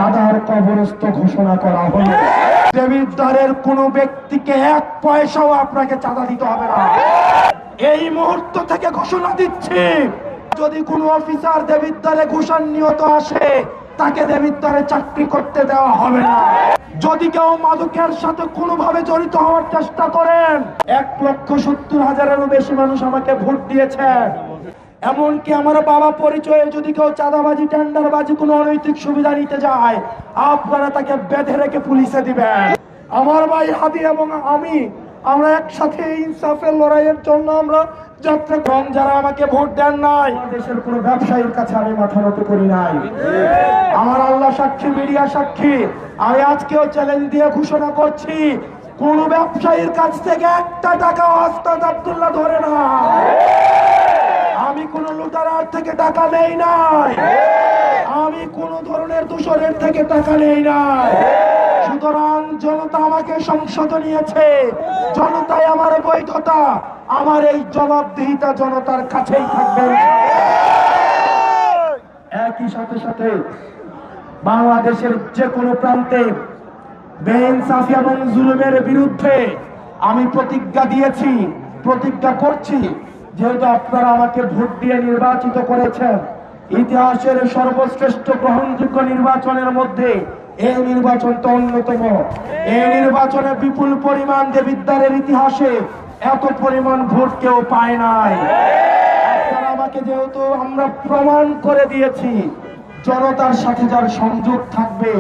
চাঁদার কবরস্থ ঘোষণা করা হলো। দেবিদ্বারের কোন ব্যক্তিকে এক পয়সাও আপনাকে চাঁদা দিতে হবে না। এই মুহূর্ত থেকে ঘোষণা দিচ্ছি, যদি কোনো অফিসার দেবিদ্বারে ঘুষান নিহত আসে, তাকে দেবিদ্বারে চাকরি করতে দেওয়া হবে না। যদি কেউ মাদকের সাথে কোনোভাবে জড়িত হওয়ার চেষ্টা করেন, 1,70,000-এরও বেশি মানুষ আমাকে ভোট দিয়েছেন। এমনকি আমার বাবা পরিচয়ে যদি কেউ চাঁদাবাজি, টেন্ডারবাজি, কোনো অনৈতিক সুবিধা নিতে যায়, আপনারা তাকে বেঁধে রেখে পুলিশে দিবেন। আমার ভাই হাদি এবং আমরা একসাথে ইনসাফের লড়াইয়ের জন্য আমরা যাত্রা কম। যারা আমাকে ভোট দেন নাই, দেশের কোনো ব্যবসায়ীর কাছে আমি মাথা নত করি নাই। আমার আল্লাহ সাক্ষী, মিডিয়া সাক্ষী, আমি আজকেও চ্যালেঞ্জ দিয়ে ঘোষণা করছি, কোন ব্যবসায়ীর কাছ থেকে একটা টাকা ওস্তাদ আব্দুল্লাহ ধরে না। আমি কোন লুটারার থেকে টাকা নেই নাই, আমি কোন ধরনের দূষণের থেকে টাকা নেই নাই। সুতরাং জনতা আমাকে সংসদে নিয়েছে, জনতাই আমার বৈধতা, আমার এই জবাবদিহিতা জনতার কাছেই থাকবে। একই সাথে সাথে বাংলাদেশের যে কোনো প্রান্তে বেইনসাফি এবং জুলুমের বিরুদ্ধে আমি প্রতিজ্ঞা দিয়েছি, প্রতিজ্ঞা করছি, যেহেতু আপনারা আমাকে ভোট দিয়ে নির্বাচিত করেছেন, ইতিহাসের সর্বশ্রেষ্ঠ গ্রহণযোগ্য নির্বাচনের মধ্যে এই নির্বাচনটা অন্যতম। এই নির্বাচনে বিপুল পরিমাণ দেবিদ্বারের ইতিহাসে এত পরিমাণ ভোট কেউ পায় নাই। আপনারা আমাকে যেহেতু আমরা প্রমাণ করে দিয়েছি, জনতার সাথে যার সংযোগ থাকবে,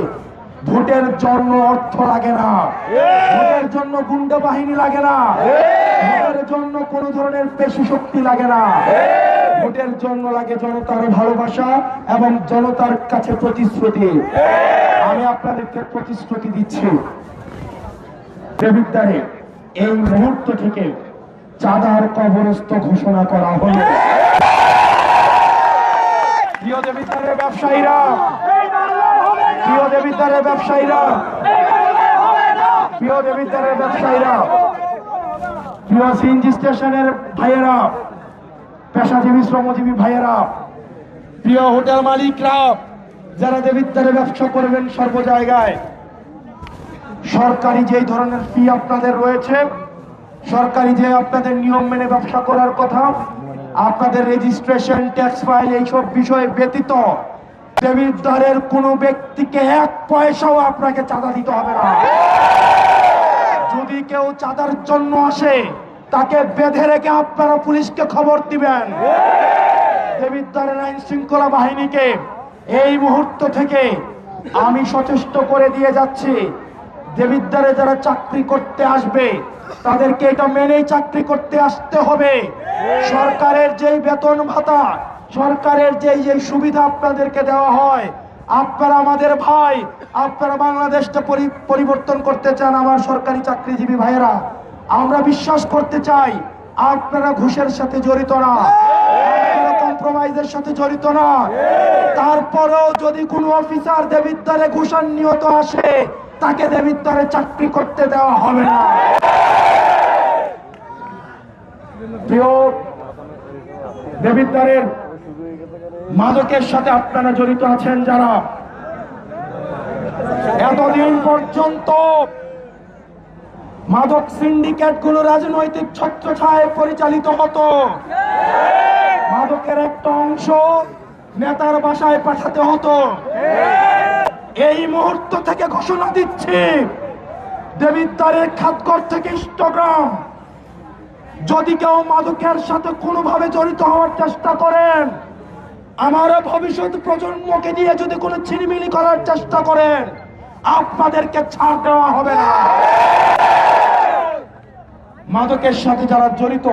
ভোটের জন্য অর্থ লাগে না, ভোটের জন্য গুন্ডা বাহিনী লাগে না, ভোটের জন্য কোন ধরনের পেশি শক্তি লাগে না, ভোটের জন্য লাগে জনতার ভালোবাসা এবং জনতার কাছে প্রতিশ্রুতি। আমি আপনাদেরকে প্রতিশ্রুতি দিচ্ছি, দেবিদ্বারে এই মুহূর্ত থেকে চাঁদার কবরস্থ ঘোষণা করা হলো। প্রিয় দেবিদ্বারের ব্যবসায়ীরা, প্রিয় দেবিদ্বারের ব্যবসায়ীরা, প্রিয় দেবিদ্বারের ব্যবসায়ীরা, প্রিয় সিএনজি স্টেশনের ভাইয়েরা, পেশাজীবী শ্রমজীবী ভাইয়েরা, প্রিয় হোটেল মালিকরা, যারা দেবিদ্বারে ব্যবসা করবেন সর্ব জায়গায়, সরকারি যে ধরনের ফি আপনাদের রয়েছে, সরকারি যে আপনাদের নিয়ম মেনে ব্যবসা করার কথা, আপনাদের রেজিস্ট্রেশন, ট্যাক্স ফাইল, এইসব বিষয় ব্যতীত দেবিদ্বারের কোন ব্যক্তিকে এক পয়সাও আপনাকে চাঁদা দিতে হবে না। যদি কেউ চাঁদার জন্য আসে, তাকে বেঁধে রেখে আপনারা পুলিশকে খবর দিবেন। দেবিদ্বারের আইন শৃঙ্খলা বাহিনীকে এই মুহূর্ত থেকে আমি সচেষ্ট করে দিয়ে যাচ্ছি, দেবিদ্বারে যারা চাকরি করতে আসবে তাদেরকে এটা মেনেই চাকরি করতে আসতে হবে। সরকারের যেই বেতন ভাতা, সরকারের যেই সুবিধা আপনাদেরকে দেওয়া হয়, আপনারা আমাদের ভাই, আপনারা বাংলাদেশটা পরিবর্তন করতে চান। আমার সরকারি চাকরিজীবী ভাইয়েরা, আমরা বিশ্বাস করতে চাই আপনারা ঘুষের সাথে জড়িত না, আপনারা কম্প্রোমাইজের সাথে জড়িত না। তারপরেও যদি কোনো অফিসার দেবিদ্বারে ঘুষান নিহত আসে, তাকে দেবিদ্বারে চাকরি করতে দেওয়া হবে না। প্রিয় দেবিদ্বারের মাদকের সাথে আপনারা জড়িত আছেন যারা, এতদিন পর্যন্ত মাদক সিন্ডিকেট গুলো রাজনৈতিক ছত্রছায়ায় পরিচালিত হতো। মাদকের একটা অংশ নেতার বাসায় পাঠাতে হতো। এই মুহূর্ত থেকে ঘোষণা দিচ্ছি, দেবিদ্বারের খাতঘর থেকে ইষ্টগ্রাম, যদি কেউ মাদকের সাথে কোনোভাবে জড়িত হওয়ার চেষ্টা করেন, আমার ভবিষ্যৎ প্রজন্মকে দিয়ে যদি কোনো ছিনিমিনি করার চেষ্টা করেন, আপনাদেরকে ছাড় দেওয়া হবে না। মাদকের সাথে যারা জড়িত,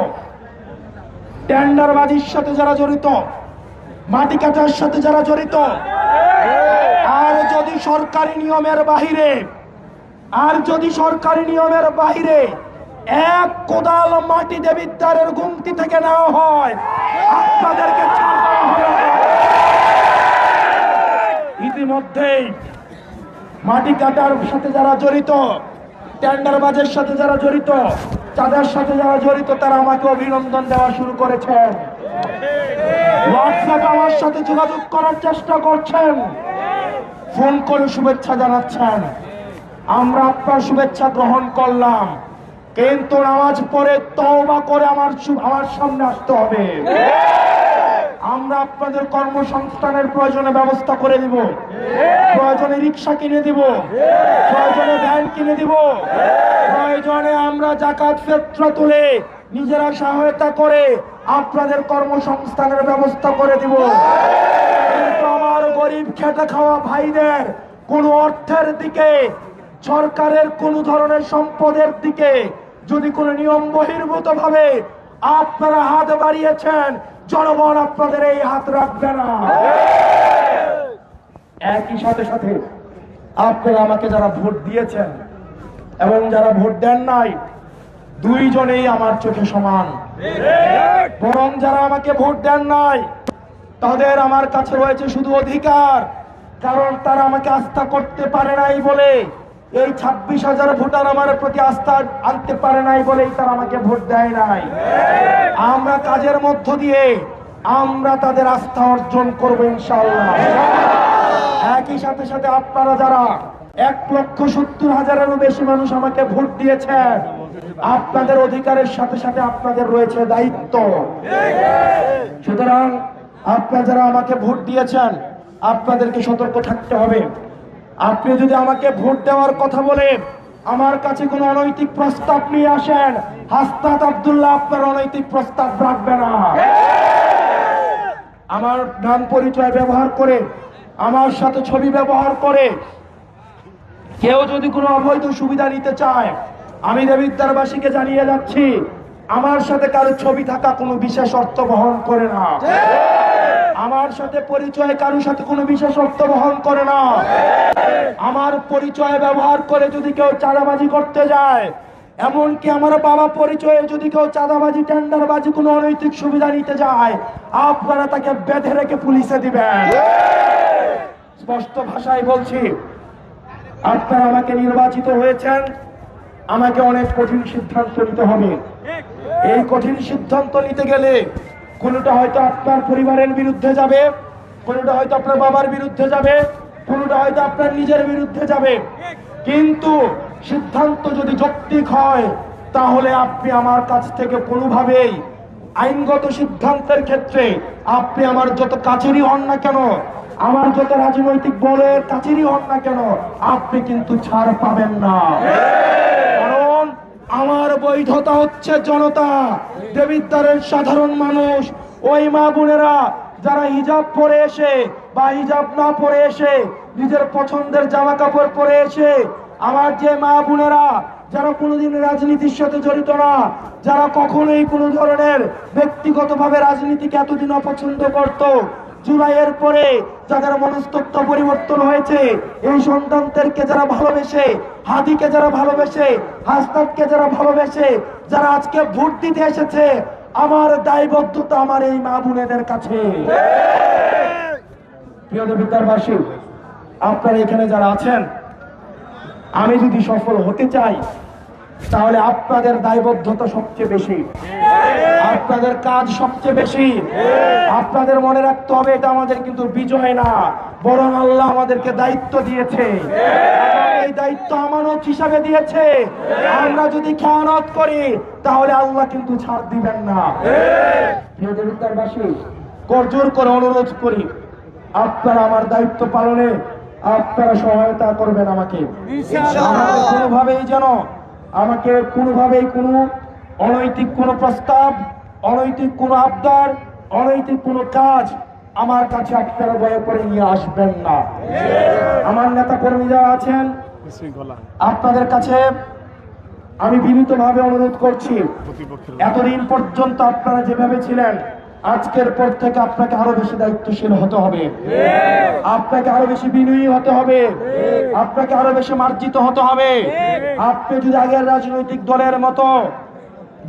টেন্ডারবাজির সাথে যারা জড়িত, মাটি কাটার সাথে যারা জড়িত, আর যদি সরকারি নিয়মের বাহিরে এক কোদাল মাটি দেবিদ্বারের গুমতি থেকে নেওয়া হয়, আপনাদেরকে ছাড় দেওয়া হবে না। ইতিমধ্যেই মাটি কাটার সাথে যারা জড়িত, টেন্ডারবাজের সাথে যারা জড়িত, চাঁদার সাথে যারা জড়িত, তারা আমাকে অভিনন্দন দেওয়া শুরু করেছেন। হোয়াটসঅ্যাপে আমার সাথে যোগাযোগ করার চেষ্টা করছেন, ফোন করে শুভেচ্ছা জানাচ্ছেন, আমরা আপনার শুভেচ্ছা গ্রহণ করলাম, কিন্তু নামাজ পড়ে তওবা করে আমার সামনে আসতে হবে। আমরা আপনাদের কর্মসংস্থানের প্রয়োজনে ব্যবস্থা করে দিব, প্রয়োজনে রিক্সা কিনে দিব, প্রয়োজনে ভ্যান কিনে দিব, প্রয়োজনে আমরা যাকাত ফিতরা তুলে নিজেরা সহায়তা করে আপনাদের কর্মসংস্থানের ব্যবস্থা করে দিব। কিন্তু আমার গরিব খেটে খাওয়া ভাইদের কোনো অর্থের দিকে, সরকারের কোন ধরনের সম্পদের দিকে যদি কোনো নিয়ম বহির্ভূত ভাবে আপনারা হাত বাড়িয়েছেন, জনগণ আপনাদের এই হাত রাখবে না। একই সাথে সাথে আপনারা আমাকে যারা ভোট দিয়েছেন এবং যারা ভোট দেন নাই, দুইজনেই আমার চোখে সমান। বরং যারা আমাকে ভোট দেন নাই তাদের আমার কাছে রয়েছে শুধু অধিকার, কারণ তারা আমাকে আস্থা করতে পারে নাই বলে, এই 26,000 ভোটার আমার প্রতি আস্থা আনতে পারে নাই বলেই তারা আমাকে ভোট দেয় নাই। আমরা কাজের মধ্য দিয়ে আমরা তাদের আস্থা অর্জন করবো ইনশাআল্লাহ। একই সাথে সাথে আপনারা যারা 1,70,000-এরও বেশি মানুষ আমাকে ভোট দিয়েছেন, আপনাদের অধিকারের সাথে সাথে আপনাদের রয়েছে দায়িত্ব। সুতরাং আপনারা যারা আমাকে ভোট দিয়েছেন, আপনাদেরকে সতর্ক থাকতে হবে। আপনি যদি আমাকে ভোট দেওয়ার কথা বলে আমার কাছে কোনো অনৈতিক প্রস্তাব নিয়ে আসেন, হাসনাত আব্দুল্লাহ আপনার অনৈতিক প্রস্তাব রাখবে না। আমার নাম পরিচয় ব্যবহার করে, আমার সাথে ছবি ব্যবহার করে কেউ যদি কোনো অবৈধ সুবিধা নিতে চায়, আমি দেবিদ্বারবাসীকে জানিয়ে যাচ্ছি, আমার সাথে কারো ছবি থাকা কোনো বিশেষ অর্থ বহন করে না। আমার সাথে পরিচয় কারোর সাথে কোনো বিশেষ অর্থ বহন করে না। আমার পরিচয় ব্যবহার করে যদি কেউ চাঁদাবাজি করতে যায়, এমনকি আমার বাবা পরিচয়ে যদি কেউ চাঁদাবাজি, টেন্ডারবাজি, কোনো অনৈতিক সুবিধা নিতে যায়, আপনারা তাকে বেঁধে রেখে পুলিশে দিবেন। স্পষ্ট ভাষায় বলছি, আপনারা আমাকে নির্বাচিত হয়েছেন, আমাকে অনেক কঠিন সিদ্ধান্ত নিতে হবে। এই কঠিন সিদ্ধান্ত নিতে গেলে কোনোটা হয়তো আপনার পরিবারের বিরুদ্ধে যাবে, কোনোটা হয়তো আপনার বাবার বিরুদ্ধে যাবে, কোনোটা হয়তো আপনার নিজের বিরুদ্ধে যাবে, কিন্তু সিদ্ধান্ত যদি যৌক্তিক হয় তাহলে আপনি আমার কাছ থেকে কোনোভাবেই আইনগত সিদ্ধান্তের ক্ষেত্রে আপনি আমার যত কাছেরই হন না কেন, আমার যত রাজনৈতিক বলের কাছেরই হন না কেন, আপনি কিন্তু ছাড় পাবেন না। কারণ আমার বৈধতা হচ্ছে জনতা, দেবিদ্বারের সাধারণ মানুষ, ওই মা বোনেরা যারা হিজাব পরে এসে বা হিজাব না পরে এসে নিজের পছন্দের জামা কাপড় পরে এসে, আমার যে মা বোনেরা যারা কোনোদিন রাজনীতির সাথে জড়িত না, যারা কখনোই কোনো ধরনের ব্যক্তিগতভাবে রাজনীতিকে এতদিন অপছন্দ করত, জুলাইয়ের পরে যাদের মনস্তত্ত্ব পরিবর্তন হয়েছে, এই সন্তানদেরকে যারা ভালোবেসে, হাদিকে যারা ভালোবেসে, হাসনাতকে যারা ভালোবেসে, যারা আজকে ভোট দিতে এসেছে, আমার দায়বদ্ধতা আমার এই মা বোনেদের কাছে। প্রিয় দেবিদ্বারবাসী, আপনারা এখানে যারা আছেন, আমি যদি সফল হতে চাই তাহলে আপনাদের দায়বদ্ধতা সবচেয়ে বেশি, আপনাদের কাজ সবচেয়ে বেশি। আপনাদের মনে রাখতে হবে, এটা আমাদের কিন্তু বিজয় না, বরং আল্লাহ আমাদেরকে দায়িত্ব দিয়েছে। এই দায়িত্ব আমানত হিসাবে দিয়েছে। আমরা যদি খেয়ানত করি তাহলে আল্লাহ কিন্তু ছাড় দিবেন না। প্রিয় দেবিদ্বারবাসী, করজোর করে অনুরোধ করি, আপনারা আমার দায়িত্ব পালনে আপনারা সহায়তা করবেন আমাকে। কোনোভাবেই যেন আমাকে কোনোভাবেই কোনো অনৈতিক কোনো প্রস্তাব, অনৈতিক কোনো আবদার, অনৈতিক কোনো কাজ আমার কাছে আপনারা দয়া করে নিয়ে আসবেন না। আমার নেতা কর্মী যারা আছেন, আপনাদের কাছে আমি বিনীতভাবে অনুরোধ করছি, এতদিন পর্যন্ত আপনারা যেভাবে ছিলেন, আজকের পর থেকে আপনাকে আরো বেশি দায়িত্বশীল হতে হবে, আপনাকে আরো বেশি বিনয়ী হতে হবে, আপনাকে আরো বেশি মার্জিত হতে হবে। আপনি যদি আগের রাজনৈতিক দলের মতো,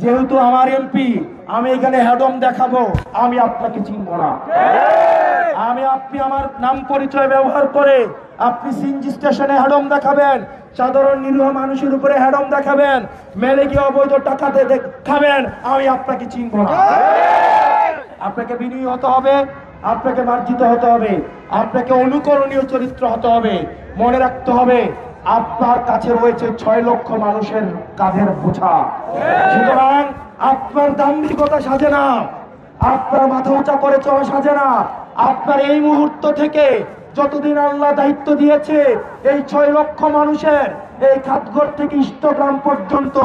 যেহেতু আমার এমপি, আমি এখানে হ্যাডম দেখাবো, আমি আপনাকে চিনব না। আপনি আমার নাম পরিচয় ব্যবহার করে আপনি সিএনজি স্টেশনে হ্যাডম দেখাবেন, সাধারণ নিরীহ মানুষের উপরে হ্যাডম দেখাবেন, মেলে গিয়ে অবৈধ টাকা খাবেন, আমি আপনাকে চিনব না। আপনাকে বিনয়ী হতে হবে, আপনাকে মার্জিত হতে হবে, আপনাকে অনুকরণীয় চরিত্র হতে হবে। মনে রাখতে হবে আপনার কাছে রয়েছে 6 লক্ষ মানুষের কাঁধের বোঝা। সুতরাং আপনার দাম্ভিকতা সাজে না, আপনার মাথা উঁচা করে চলা সাজে না। আপনার এই মুহূর্ত থেকে যতদিন আল্লাহ দায়িত্ব দিয়েছে এই 6 লক্ষ মানুষের, এই খাতঘর থেকে ইষ্টগ্রাম পর্যন্ত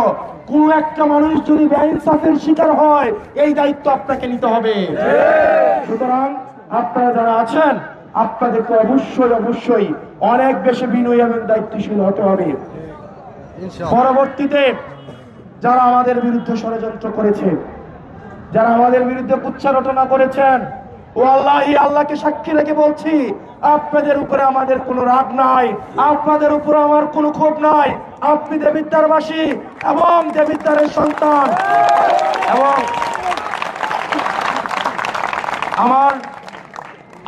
কোন একটা মানুষ যদি বেইনসাফের শিকার হয়, এই দায়িত্ব আপনাকে নিতে হবে। সুতরাং আপনারা যারা আছেন আপনাদেরকে অবশ্যই অনেক বেশি বিনয়ী এবং দায়িত্বশীল হতে হবে। পরবর্তীতে যারা আমাদের বিরুদ্ধে ষড়যন্ত্র করেছে, যারা আমাদের বিরুদ্ধে কুৎসা রটনা করেছেন, ও আল্লাহকে সাক্ষী রেখে বলছি, আপনাদের উপরে আমাদের কোনো রাগ নাই, আপনাদের উপরে আমার কোনো ক্ষোভ নাই। আপনি দেবিদ্বারবাসী এবং দেবিদ্বারের সন্তান, এবং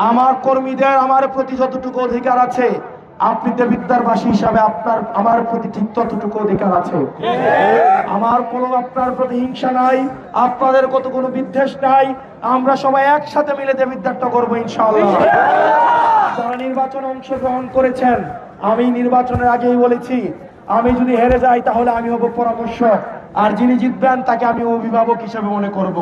আমার কর্মীদের আমার প্রতি যতটুকু অধিকার আছে, আপনি দেবিদ্বারবাসী হিসাবে আমার প্রতি ঠিক ততটুকু অধিকার আছে। আমার কোনো আপনার প্রতি হিংসা নাই, আপনাদের কত কোনো বিদ্বেষ নাই। আমরা সবাই একসাথে মিলে দেবিদ্বারটা করবো ইনশাআল্লাহ। যারা নির্বাচনে অংশগ্রহণ করেছেন, আমি নির্বাচনের আগেই বলেছি, আমি যদি হেরে যাই তাহলে আমি হব পরামর্শক, আর যিনি জিতবেন তাকে আমি অভিভাবক হিসেবে মনে করব।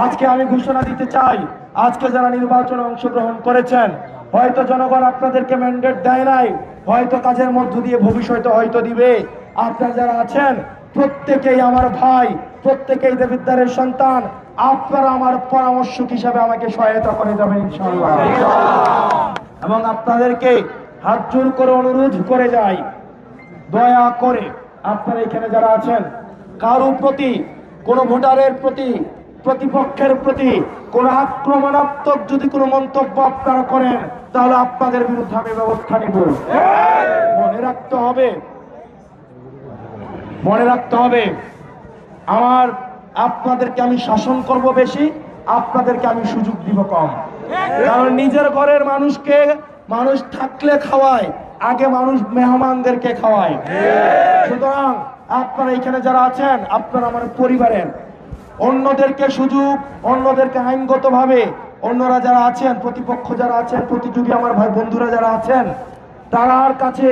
আজকে আমি ঘোষণা দিতে চাই, আজকে যারা নির্বাচনে অংশগ্রহণ করেছেন, হয়তো জনগণ আপনাদেরকে ম্যান্ডেট দেয় নাই, হয়তো কাজের মধ্য দিয়ে ভবিষ্যতে হয়তো দিবে। আপনারা যারা আছেন প্রত্যেকেই আমার ভাই, প্রত্যেকেই দেবিদ্বারের সন্তান। আপনারা আমার পরামর্শক হিসাবে আমাকে সহায়তা করে যাবেন ইনশাআল্লাহ। এবং আপনাদেরকে হাত জোর করে অনুরোধ করে যাই, দয়া করে আপনারা এখানে যারা আছেন, কারো প্রতি, কোন ভোটারের প্রতি, প্রতিপক্ষের প্রতি কোন আক্রমণাত্মক যদি কোনো মন্তব্য আপনারা করেন, তাহলে আপনাদের বিরুদ্ধে আমি ব্যবস্থা নিব। মনে রাখতে হবে আপনাদেরকে আমি শাসন করব বেশি, আপনাদেরকে আমি সুযোগ দিব কম। কারণ নিজের ঘরের মানুষকে মানুষ থাকলে খাওয়ায়, আগে মানুষ মেহমানদেরকে খাওয়ায়। সুতরাং আপনারা এখানে যারা আছেন, আপনারা আমার পরিবারের, অন্যদেরকে সুযোগ, অন্যদেরকে আইনগতভাবে, অন্যরা যারা আছেন, প্রতিপক্ষ যারা আছেন, প্রতিযোগী আমার ভাই বন্ধুরা যারা আছেন, তার কাছে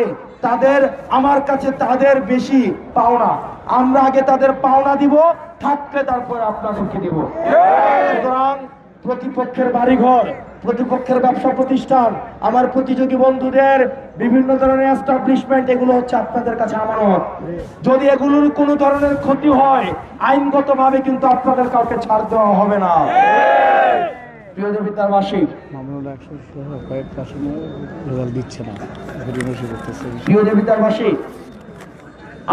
আমার কাছে তাদের বেশি পাওনা। আমরা আগে তাদের পাওনা দিব, থাকলে তারপরে আপনাদেরকে দিব। সুতরাং প্রতিপক্ষের বাড়িঘর, প্রতিপক্ষের ব্যবসা প্রতিষ্ঠান, আমার প্রতিযোগী বন্ধুদের বিভিন্ন ধরনের এস্টাবলিশমেন্ট, এগুলো হচ্ছে আপনাদের কাছে আমানত। যদি এগুলোর কোনো ধরনের ক্ষতি হয়, আইনগতভাবে কিন্তু আপনাদের কাউকে ছাড় দেওয়া হবে না। প্রিয় দেবিদ্বারবাসী, প্রিয় দেবিদ্বারবাসী,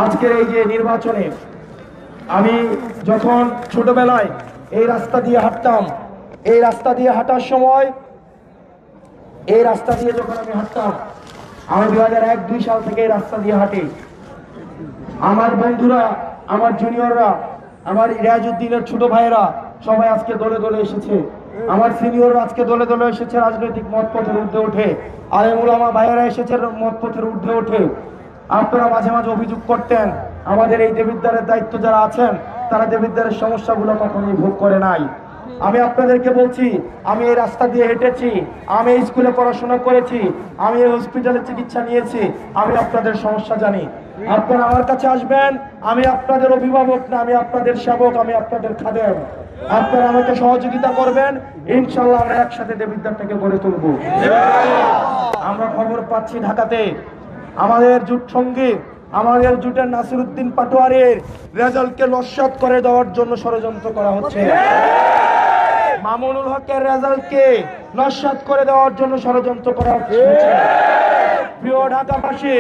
আজকের এই যে নির্বাচনে আমি যখন ছোটবেলায় এই রাস্তা দিয়ে হাঁটতাম, এই রাস্তা দিয়ে হাঁটার সময়, এই রাস্তা দিয়ে যখন আমি হাঁটতাম, আমি 2001-2 সাল থেকে এই রাস্তা দিয়ে হাঁটি। আমার বন্ধুরা, আমার জুনিয়ররা, আমার রিয়াজউদ্দিনের ছোট ভাইয়েরা সবাই আজকে দলে দলে এসেছে। আমার সিনিয়ররা আজকে দলে দলে এসেছে রাজনৈতিক মতপথের ঊর্ধ্বে ওঠে। আলেম উলামা ভাইয়েরা এসেছে মতপথের ঊর্ধ্বে ওঠে। আপনারা মাঝে মাঝে অভিযোগ করতেন আমাদের এই দেবিদ্বারের দায়িত্ব যারা আছেন, তারা দেবিদ্বারের সমস্যাগুলো কখনোই ভোগ করে নাই। আমি আপনাদেরকে বলছি, আমি এই রাস্তা দিয়ে হেঁটেছি, আমি এই স্কুলে পড়াশোনা করেছি, আমি এই হসপিটালে চিকিৎসা নিয়েছি, আমি আপনাদের সমস্যা জানি। আপনারা আমার কাছে আসবেন, আমি আপনাদের অভিভাবক না, আমি আপনাদের সেবক, আমি আপনাদের খাদেম। আপনারা আমাকে সহযোগিতা করবেন, ইনশাআল্লাহ আমরা একসাথে দেবিদ্বারটাকে গড়ে তুলব। আমরা খবর পাচ্ছি ঢাকাতে আমাদের জোট সঙ্গী, আমাদের জোটের নাসিরউদ্দিন পাটোয়ারির রেজাল্টকে নস্যাৎ করে দেওয়ার জন্য ষড়যন্ত্র করা হচ্ছে। মামুনুল হকের রেজাল্টকে নস্যাৎ করে দেওয়ার জন্য ষড়যন্ত্র করা হচ্ছে। প্রিয় ঢাকাবাসী,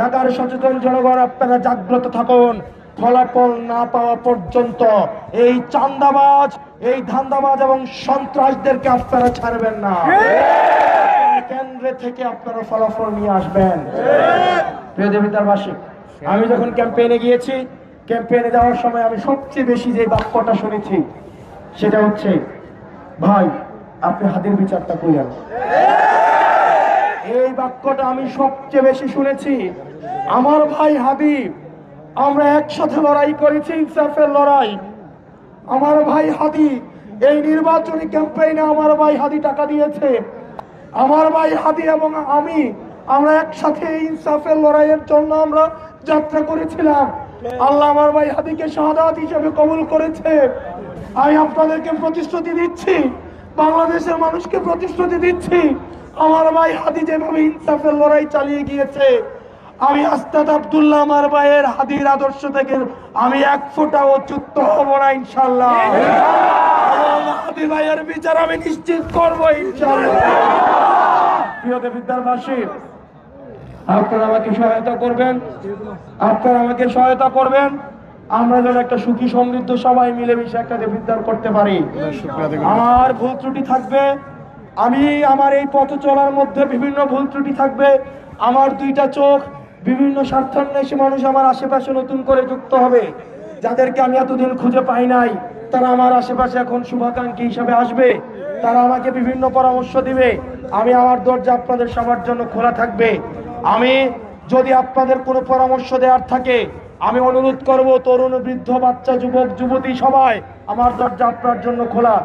ঢাকার সচেতন জনগণ, আপনারা জাগ্রত থাকুন। ফলাফল না পাওয়া পর্যন্ত এই চাঁদাবাজ, এই ধান্দাবাজ এবং সন্ত্রাসদেরকে আপনারা ছাড়বেন না। কেন্দ্রে থেকে আপনারা ফলাফল নিয়ে আসবেন। প্রিয় দেবিদ্বারবাসী, আমি যখন ক্যাম্পেইনে গিয়েছি, ক্যাম্পেইনে যাওয়ার সময় আমি সবচেয়ে বেশি যে বাক্যটা শুনেছি সেটা হচ্ছে, ভাই আপনি হাদির বিচারটা কইলেন। এই বাক্যটা আমি সবচেয়ে বেশি শুনেছি। আমার ভাই হাবিব, আমরা একসাথে লড়াই করেছি, ইনসাফের লড়াই। আমার ভাই হাবিব এই নির্বাচনী ক্যাম্পেইনে আমার ভাই হাদি টাকা দিয়েছে। আমার ভাই হাদি এবং আমরা একসাথে ইনসাফের লড়াইয়ের জন্য আমরা যাত্রা করেছিলাম। আল্লাহ আমার ভাই হাদিকে শাহাদাত হিসেবে কবুল করেছে। আমি আপনাদেরকে প্রতিশ্রুতি দিচ্ছি, বাংলাদেশের মানুষকে প্রতিশ্রুতি দিচ্ছি, আমার ভাই হাদি যেভাবে ইনসাফের লড়াই চালিয়ে গিয়েছে, আমি আস্তাদ আব্দুল্লাহ আমার ভাইয়ের হাদির আদর্শ থেকে আমি এক ফোঁটাও চ্যুত হব না ইনশাআল্লাহ। হাদি ভাইয়ের বিচার আমি নিশ্চিত করবো ইনশাআল্লাহ। প্রিয় দেবিদ্বারবাসী, আপনারা আমাকে সহায়তা করবেন, আমরা যেন একটা সুখী সমৃদ্ধ সবাই মিলেমিশে একটা দেবিদ্বার করতে পারি। আমার ভুল ত্রুটি থাকবে, আমার এই পথ চলার মধ্যে বিভিন্ন ভুল ত্রুটি থাকবে। আমার দুইটা চোখ, বিভিন্ন স্বার্থান্বেষী মানুষ আমার আশেপাশে নতুন করে যুক্ত হবে, যাদেরকে আমি এতদিন খুঁজে পাই নাই। তারা আমার আশেপাশে এখন শুভাকাঙ্ক্ষী হিসাবে আসবে, তারা আমাকে বিভিন্ন পরামর্শ দিবে। আমার দরজা আপনাদের সবার জন্য খোলা থাকবে। যদি আপনাদের কোনো পরামর্শ দেওয়ার থাকে, আমি অনুরোধ করব, তরুণ বৃদ্ধ বাচ্চা যুবক যুবতী সবাই, আমার দরজা আপনার জন্য খোলা।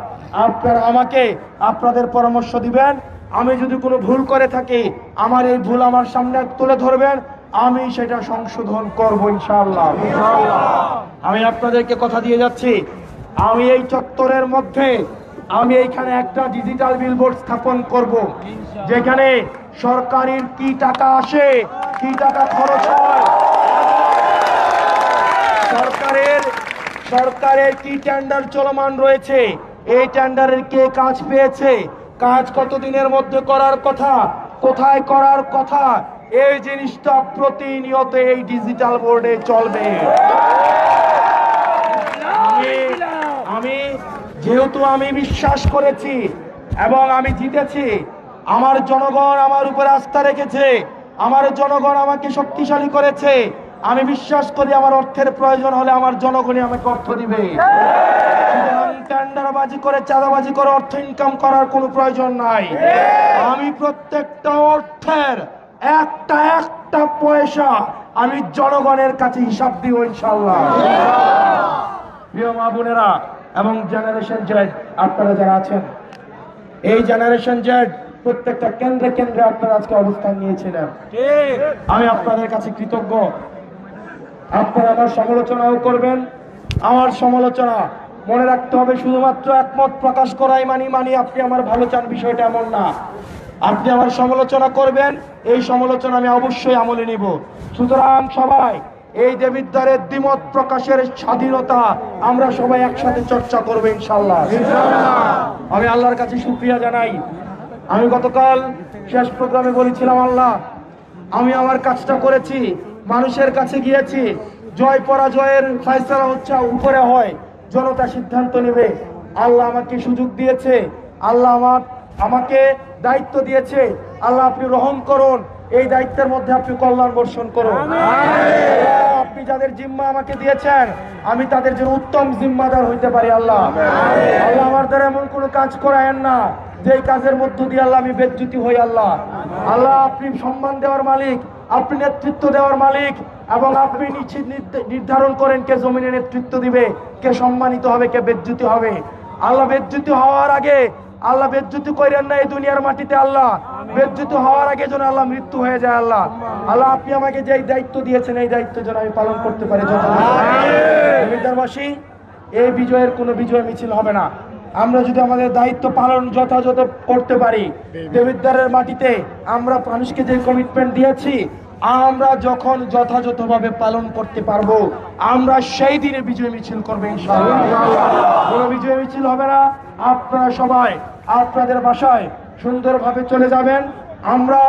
আপনারা আমাকে আপনাদের পরামর্শ দিবেন। আমি যদি কোনো ভুল করে থাকি, আমার এই ভুল আমার সামনে তুলে ধরবেন, আমি সেটা সংশোধন করব ইনশাআল্লাহ। আমি আপনাদেরকে কথা দিয়ে যাচ্ছি, আমি এই চত্বরের মধ্যে এইখানে একটা ডিজিটাল বিলবোর্ড স্থাপন করব, যেখানে সরকারের কি টাকা আসে, কি টাকা খরচ হয়, সরকারের কি টেন্ডার চলমান রয়েছে, এই টেন্ডারের কে কাজ পেয়েছে, কাজ কতদিনের মধ্যে করার কথা, কোথায় করার কথা, এই জিনিসটা প্রতিনিয়ত এই ডিজিটাল বোর্ডে চলবে। যেহেতু আমি বিশ্বাস করেছি এবং আমি জিতেছি, আমার জনগণ আমার উপরে আস্থা রেখেছে, আমার জনগণ আমাকে শক্তিশালী করেছে, আমি বিশ্বাস করি আমার অর্থের প্রয়োজন হলে আমার জনগণই আমাকে অর্থ দিবে। টেন্ডারবাজি করে, চাঁদাবাজি করে অর্থ ইনকাম করার কোনো প্রয়োজন নাই। আমি প্রত্যেকটা অর্থের একটা পয়সা আমি জনগণের কাছে হিসাব দিব ইনশাআল্লাহ। প্রিয় মা বোনেরা এবং জেনারেশন জেড আপনারা যারা আছেন, এই জেনারেশন জেড প্রত্যেকটা কেন্দ্রে কেন্দ্রে আপনারা আজকে অবস্থান নিয়েছিলেন, আমি আপনাদের কাছে কৃতজ্ঞ। আপনারা আমার সমালোচনাও করবেন। আমার সমালোচনা মনে রাখতে হবে, শুধুমাত্র একমত প্রকাশ করাই মানি আপনি আমার ভালো চান, বিষয়টা এমন না। আপনি আমার সমালোচনা করবেন, এই সমালোচনা আমি অবশ্যই আমলে নিব। সুতরাং সবাই এই দেবিদ্বারের দ্বিমত প্রকাশের স্বাধীনতা আমরা সবাই একসাথে চর্চা করবো ইনশাআল্লাহ। আমি আল্লাহর কাছে শুকরিয়া জানাই। আমি গতকাল শেষ প্রোগ্রামে বলেছিলাম, আল্লাহ আমি আমার কাজটা করেছি, মানুষের কাছে গিয়েছি, জয় পরাজয়ের ফয়সালা হচ্ছে উপরে হয়, জনতা সিদ্ধান্ত নেবে। আল্লাহ আমাকে সুযোগ দিয়েছে, আল্লাহ আমাকে দায়িত্ব দিয়েছে, আল্লাহ আপনি রহম করুন, এই দায়িত্বের মধ্যে আপনি কল্যাণ বর্ষণ করুন। আপনি যাদের জিম্মা আমাকে দিয়েছেন, আমি তাদের জন্য উত্তম জিম্মাদার হইতে পারি। আল্লাহ আমার দ্বারা এমন কোনো কাজ করায়েন না যে কাজের মধ্য দিয়ে আল্লাহ আমি বেজ্জতি হই। আল্লাহ আপনি সম্মান দেওয়ার মালিক, আপনি নেতৃত্ব দেওয়ার মালিক, এবং আপনি নির্ধারণ করেন কে জমিনে নেতৃত্ব দিবে, কে সম্মানিত হবে, কে বেজ্জতি হবে। আল্লাহ বেজ্জতি হওয়ার আগে আল্লাহ বেজ্জতি করেন না এই দুনিয়ার মাটিতে। আল্লাহ বেজ্জতি হওয়ার আগে যেন আল্লাহ মৃত্যু হয়ে যায়। আল্লাহ আপনি আমাকে যে দায়িত্ব দিয়েছেন, এই দায়িত্ব যেন আমি পালন করতে পারি। এই বিজয়ের কোনো বিজয় মিছিল হবে না, আমরা যদি আমাদের দায়িত্ব পালন যথাযথ করতে পারি। দেবিদ্বারের মাটিতে আমরা মানুষকে যে কমিটমেন্ট দিয়েছি, আমরা যখন যথাযথভাবে পালন করতে পারবো, আমরা সেই দিনে বিজয় মিছিল করবো ইনশাআল্লাহ। কোনো বিজয় মিছিল হবে না, আপনারা সবাই আপনাদের বাসায় সুন্দরভাবে চলে যাবেন। আমরা